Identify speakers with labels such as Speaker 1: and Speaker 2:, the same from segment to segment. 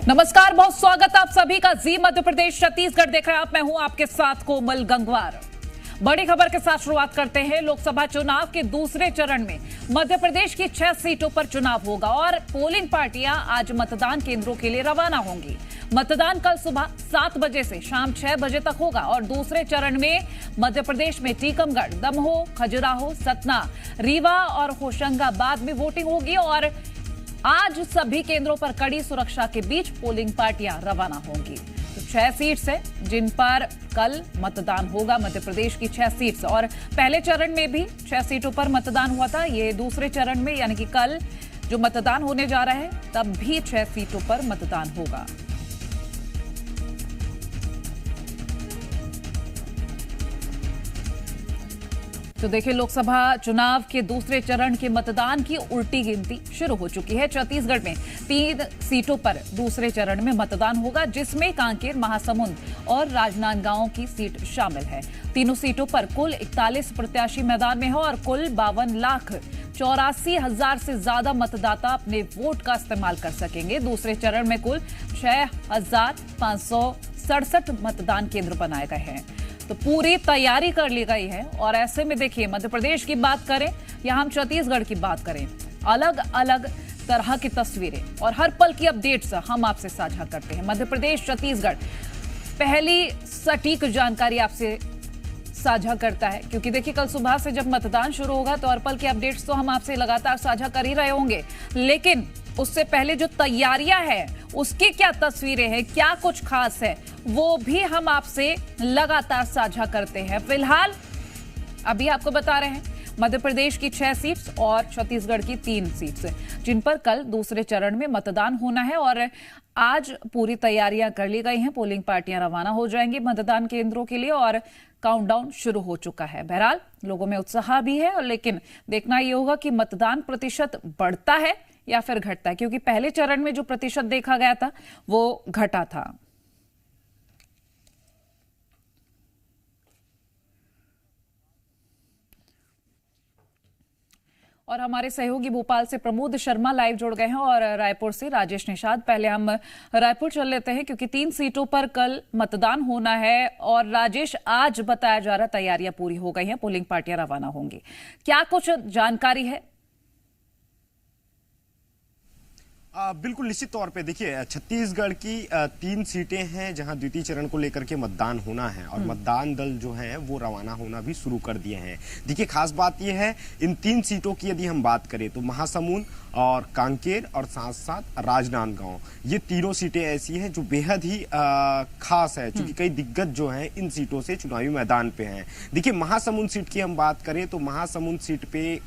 Speaker 1: नमस्कार, बहुत स्वागत आप सभी का जी मध्य प्रदेश छत्तीसगढ़ देख रहे हैं आप। मैं हूं आपके साथ कोमल गंगवार। बड़ी खबर के साथ शुरुआत करते हैं। लोकसभा चुनाव के दूसरे चरण में मध्य प्रदेश की 6 सीटों पर चुनाव होगा और पोलिंग पार्टियां आज मतदान केंद्रों के लिए रवाना होंगी। मतदान कल सुबह 7 बजे से शाम 6 बजे तक होगा और दूसरे चरण में मध्य प्रदेश में टीकमगढ़, दमोह, खजुराहो, सतना, रीवा और होशंगाबाद में वोटिंग होगी और आज सभी केंद्रों पर कड़ी सुरक्षा के बीच पोलिंग पार्टियां रवाना होंगी। तो 6 सीट्स है जिन पर कल मतदान होगा। मध्य प्रदेश की 6 सीट्स और पहले चरण में भी 6 सीटों पर मतदान हुआ था। ये दूसरे चरण में यानी कि कल जो मतदान होने जा रहा है तब भी 6 सीटों पर मतदान होगा। तो देखिए, लोकसभा चुनाव के दूसरे चरण के मतदान की उल्टी गिनती शुरू हो चुकी है। छत्तीसगढ़ में 3 सीटों पर दूसरे चरण में मतदान होगा, जिसमें कांकेर, महासमुंद और राजनांदगांव की सीट शामिल है। तीनों सीटों पर कुल 41 प्रत्याशी मैदान में है और कुल 52,84,000 से ज्यादा मतदाता अपने वोट का इस्तेमाल कर सकेंगे। दूसरे चरण में कुल 6,567 मतदान केंद्र बनाए गए हैं। तो पूरी तैयारी कर ली गई है और ऐसे में देखिए, मध्य प्रदेश की बात करें या हम छत्तीसगढ़ की बात करें, अलग अलग तरह की तस्वीरें और हर पल की अपडेट्स हम आपसे साझा करते हैं। मध्य प्रदेश, छत्तीसगढ़ पहली सटीक जानकारी आपसे साझा करता है, क्योंकि देखिए कल सुबह से जब मतदान शुरू होगा तो हर पल की अपडेट्स तो हम आपसे लगातार साझा कर ही रहे होंगे, लेकिन उससे पहले जो तैयारियां हैं उसकी क्या तस्वीरें हैं, क्या कुछ खास है, वो भी हम आपसे लगातार साझा करते हैं। फिलहाल अभी आपको बता रहे हैं मध्य प्रदेश की 6 सीट्स और छत्तीसगढ़ की 3 सीट्स जिन पर कल दूसरे चरण में मतदान होना है और आज पूरी तैयारियां कर ली गई हैं। पोलिंग पार्टियां रवाना हो जाएंगी मतदान केंद्रों के लिए और काउंटडाउन शुरू हो चुका है। बहरहाल लोगों में उत्साह भी है, लेकिन देखना यह होगा कि मतदान प्रतिशत बढ़ता है या फिर घटता है, क्योंकि पहले चरण में जो प्रतिशत देखा गया था वो घटा था। और हमारे सहयोगी भोपाल से प्रमोद शर्मा लाइव जुड़ गए हैं और रायपुर से राजेश निषाद। पहले हम रायपुर चल लेते हैं क्योंकि 3 सीटों पर कल मतदान होना है और राजेश, आज बताया जा रहा तैयारियां पूरी हो गई हैं, पोलिंग पार्टियां रवाना होंगी, क्या कुछ जानकारी है?
Speaker 2: बिल्कुल निश्चित तौर पे देखिए, छत्तीसगढ़ की 3 सीटें हैं जहां द्वितीय चरण को लेकर के मतदान होना है और मतदान दल जो हैं वो रवाना होना भी शुरू कर दिए हैं। देखिए, खास बात यह है, इन 3 सीटों की यदि हम बात करें तो महासमुंद और कांकेर और साथ साथ राजनांदगांव, ये तीनों सीटें ऐसी हैं जो बेहद ही खास है, क्योंकि कई दिग्गज जो हैं इन सीटों से चुनावी मैदान पे हैं। देखिए, महासमुंद सीट की हम बात करें तो महासमुंद सीट पे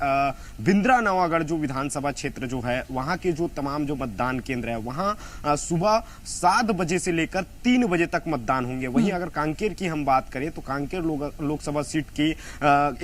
Speaker 2: बिंद्रा नवागढ़ जो विधानसभा क्षेत्र जो है, वहां के जो तमाम जो मतदान केंद्र है वहां सुबह 7 बजे से लेकर 3 बजे तक मतदान होंगे। वहीं अगर कांकेर की हम बात करें तो कांकेर लोकसभा सीट की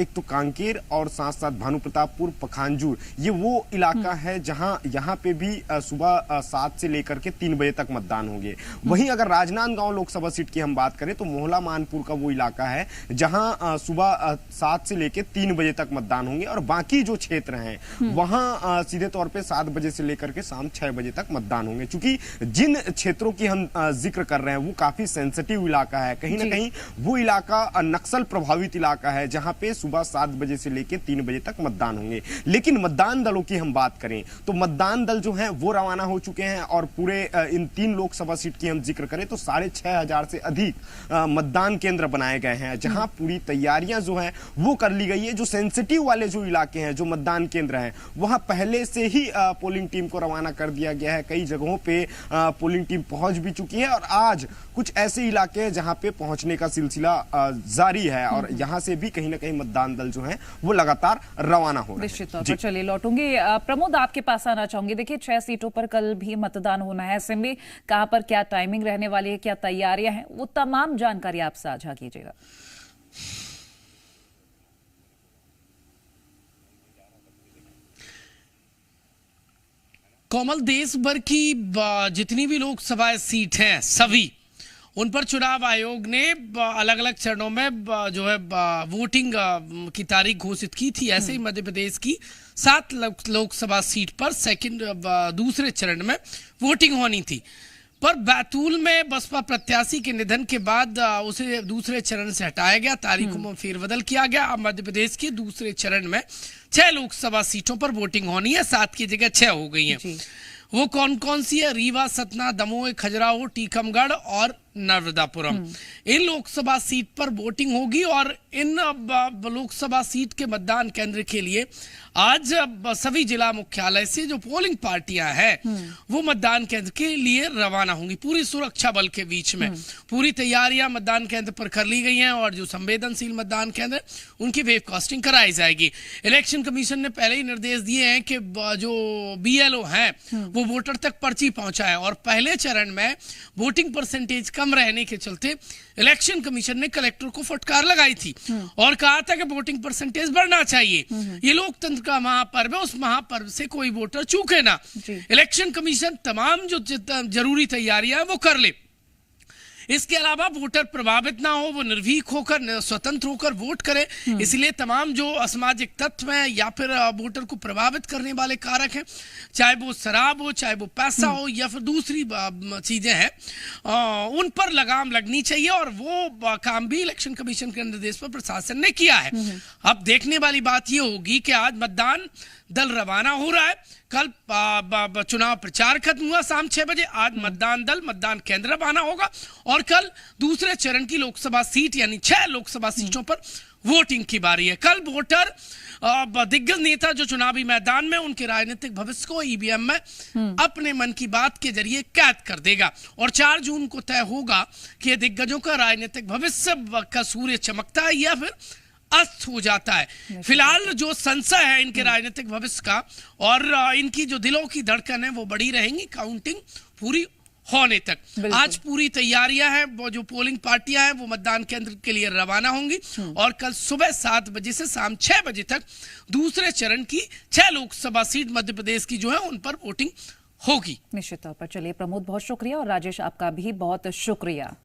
Speaker 2: एक तो कांकेर और साथ साथ भानुप्रतापपुर, पखांजूर, ये वो इलाका है जहां यहां पे भी सुबह 7 से लेकर के 3 बजे तक मतदान होंगे। वहीं अगर राजनांदगांव लोकसभा सीट की हम बात करें तो मोहला मानपुर का वो इलाका है जहां सुबह 7 से लेकर 3 बजे तक मतदान होंगे और बाकी जो क्षेत्र हैं वहां सीधे तौर पे 7 बजे से लेकर के शाम 6 बजे तक मतदान होंगे। क्योंकि जिन क्षेत्रों की हम जिक्र कर रहे हैं वो काफी सेंसिटिव इलाका है, कहीं ना कहीं वो इलाका नक्सल प्रभावित इलाका है जहां पे सुबह 7 बजे से लेकर 3 बजे तक मतदान होंगे। लेकिन मतदान दलों की हम बात करें तो मतदान दल जो हैं वो रवाना हो चुके हैं और पूरे इन 3 लोकसभा सीट की हम जिक्र करें तो 6,500 से अधिक मतदान केंद्र बनाए गए हैं जहां पूरी तैयारियां जो हैं वो कर ली गई है। जो सेंसिटिव वाले जो इलाके हैं, जो मतदान केंद्र हैं, वहां पहले से ही पोलिंग टीम को रवाना कर दिया गया है। कई जगहों पे पोलिंग टीम पहुंच भी चुकी है और आज कुछ ऐसे इलाके हैं जहां पे पहुंचने का सिलसिला जारी है और यहां से भी कहीं ना कहीं मतदान दल जो हैं वो लगातार रवाना हो रहे हैं।
Speaker 1: निश्चित तौर पर चलिए लौटूंगी। प्रमोद, आपके पास आना चाहूंगी। देखिए, 6 सीटों पर कल भी मतदान होना है, ऐसे में कहां पर क्या टाइमिंग रहने वाली है, क्या तैयारियां हैं, वो तमाम जानकारी आप साझा कीजिएगा।
Speaker 3: कोमल, देश भर की जितनी भी लोकसभा सीट हैं सभी उन पर चुनाव आयोग ने अलग अलग चरणों में जो है वोटिंग की तारीख घोषित की थी। ऐसे ही मध्य प्रदेश की 7 लोकसभा सीट पर दूसरे चरण में वोटिंग होनी थी। पर बैतूल में बसपा प्रत्याशी के निधन के बाद उसे दूसरे चरण से हटाया गया, तारीखों में फेरबदल किया गया। अब मध्य प्रदेश के दूसरे चरण में 6 लोकसभा सीटों पर वोटिंग होनी है, 7 की जगह 6 हो गई हैं। वो कौन कौन सी है? रीवा, सतना, दमोह, खजुराहो, टीकमगढ़ और नर्मदापुरम। इन लोकसभा सीट पर वोटिंग होगी और इन लोकसभा सीट के मतदान केंद्र के लिए आज सभी जिला मुख्यालय से जो पोलिंग पार्टियां हैं वो मतदान केंद्र के लिए रवाना होंगी, पूरी सुरक्षा बल के बीच में। पूरी तैयारियां मतदान केंद्र पर कर ली गई हैं और जो संवेदनशील मतदान केंद्र उनकी वेब कास्टिंग कराई जाएगी। इलेक्शन कमीशन ने पहले ही निर्देश दिए हैं कि जो BLO हैं वो वोटर तक पर्ची पहुंचाए और पहले चरण में वोटिंग परसेंटेज कम रहने के चलते इलेक्शन कमीशन ने कलेक्टर को फटकार लगाई थी और कहा था कि वोटिंग परसेंटेज बढ़ना चाहिए। ये लोकतंत्र का महापर्व है, उस महापर्व से कोई वोटर चूके ना। इलेक्शन कमीशन तमाम जो जरूरी तैयारियां हैं वो कर ले। इसके अलावा वोटर प्रभावित ना हो, वो निर्भीक होकर स्वतंत्र होकर वोट करे। इसलिए तमाम जो असामाजिक तत्व हैं या फिर वोटर को प्रभावित करने वाले कारक हैं, चाहे वो शराब हो, चाहे वो पैसा हो या फिर दूसरी चीजें हैं, उन पर लगाम लगनी चाहिए और वो काम भी इलेक्शन कमीशन के निर्देश पर प्रशासन ने किया है। अब देखने वाली बात ये होगी कि आज मतदान दल रवाना हो रहा है, कल चुनाव प्रचार खत्म हुआ शाम 6 बजे, आज मतदान दल मतदान केंद्र रवाना होगा और कल दूसरे चरण की लोकसभा सीट यानी 6 लोकसभा सीटों पर वोटिंग की बारी है। कल वोटर दिग्गज नेता जो चुनावी मैदान में उनके राजनीतिक भविष्य को EVM में अपने मन की बात के जरिए कैद कर देगा और 4 जून को तय होगा कि दिग्गजों का राजनीतिक भविष्य का सूर्य चमकता है या फिर अस्त हो जाता है। फिलहाल जो संशय है इनके राजनीतिक भविष्य का और इनकी जो दिलों की धड़कन है वो बढ़ी रहेंगी काउंटिंग पूरी होने तक। आज पूरी तैयारियां हैं, वो जो पोलिंग पार्टियां हैं वो मतदान केंद्र के लिए रवाना होंगी और कल सुबह 7 बजे से शाम 6 बजे तक दूसरे चरण की 6 लोकसभा सीट मध्य प्रदेश की जो है उन पर वोटिंग होगी।
Speaker 1: निश्चित तौर पर। चलिए प्रमोद, बहुत शुक्रिया और राजेश आपका भी बहुत शुक्रिया।